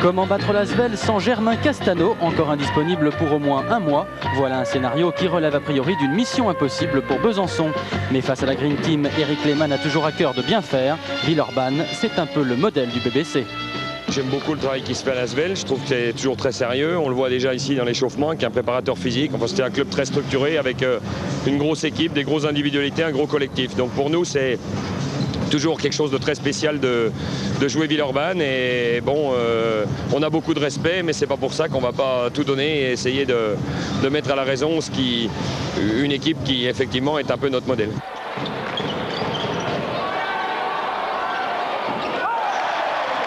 Comment battre l'Asvel sans Germain Castano, encore indisponible pour au moins un mois? Voilà un scénario qui relève a priori d'une mission impossible pour Besançon. Mais face à la Green Team, Eric Lehmann a toujours à cœur de bien faire. Villeurbanne, c'est un peu le modèle du BBC. J'aime beaucoup le travail qui se fait à l'Asvel, je trouve que c'est toujours très sérieux. On le voit déjà ici dans l'échauffement, avec un préparateur physique. Enfin, c'était un club très structuré avec une grosse équipe, des grosses individualités, un gros collectif. Donc pour nous, c'est toujours quelque chose de très spécial de jouer Villeurbanne. Et bon, on a beaucoup de respect, mais c'est pas pour ça qu'on va pas tout donner et essayer de mettre à la raison une équipe qui effectivement est un peu notre modèle.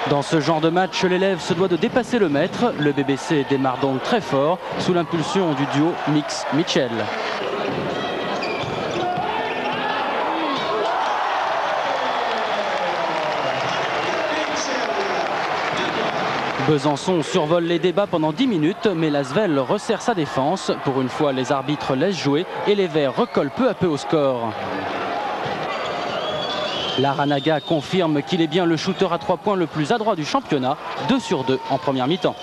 Dans ce genre de match, l'élève se doit de dépasser le maître. Le BBC démarre donc très fort, sous l'impulsion du duo Mix-Mitchell. Besançon survole les débats pendant 10 minutes, mais l'Asvel resserre sa défense. Pour une fois, les arbitres laissent jouer et les Verts recollent peu à peu au score. Laranaga confirme qu'il est bien le shooter à 3 points le plus adroit du championnat, 2 sur 2 en première mi-temps.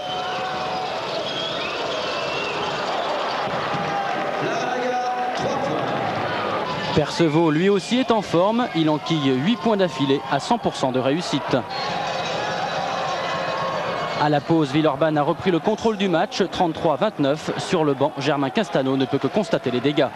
Perceval lui aussi est en forme, il enquille 8 points d'affilée à 100% de réussite. À la pause, Villeurbanne a repris le contrôle du match, 33-29. Sur le banc, Germain Castano ne peut que constater les dégâts.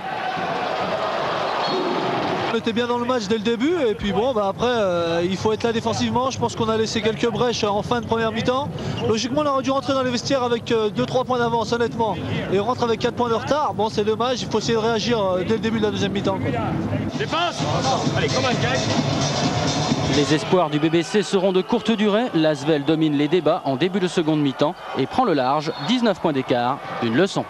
On était bien dans le match dès le début et puis bon après il faut être là défensivement. Je pense qu'on a laissé quelques brèches en fin de première mi-temps. Logiquement on aurait dû rentrer dans les vestiaires avec 2-3 points d'avance honnêtement. Et on rentre avec 4 points de retard. Bon c'est dommage, il faut essayer de réagir dès le début de la deuxième mi-temps. Défense. Allez, comme un gag. Les espoirs du BBC seront de courte durée. L'Asvel domine les débats en début de seconde mi-temps et prend le large, 19 points d'écart, une leçon.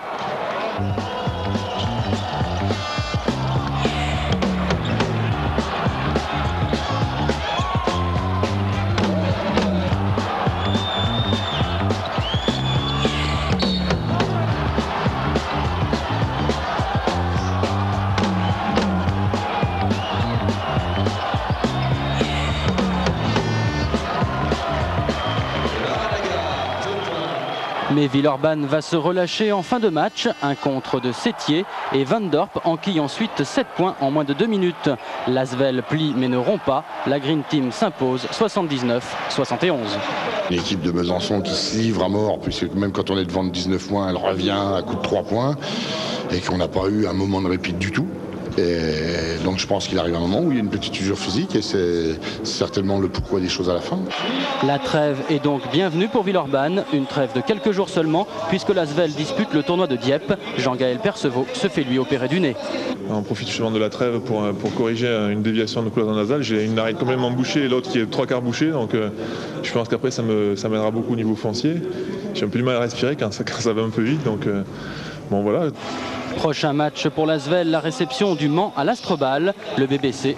Mais Villeurbanne va se relâcher en fin de match. Un contre de Sétier et Van Dorp enquille ensuite 7 points en moins de 2 minutes. L'Asvel plie mais ne rompt pas. La Green Team s'impose 79-71. L'équipe de Besançon qui se livre à mort, puisque même quand on est devant de 19 points, elle revient à coup de 3 points et qu'on n'a pas eu un moment de répit du tout. Et donc je pense qu'il arrive un moment où il y a une petite usure physique et c'est certainement le pourquoi des choses à la fin. La trêve est donc bienvenue pour Villeurbanne, une trêve de quelques jours seulement puisque l'Asvel dispute le tournoi de Dieppe. Jean-Gaël Perceval se fait lui opérer du nez. On profite justement de la trêve pour corriger une déviation de cloison nasale. J'ai une narine complètement bouchée et l'autre qui est 3/4 bouchée, donc je pense qu'après ça m'aidera beaucoup au niveau foncier. J'ai un peu du mal à respirer quand ça va un peu vite, donc bon voilà. Prochain match pour l'Asvel, la réception du Mans à l'Astrobal. Le BBC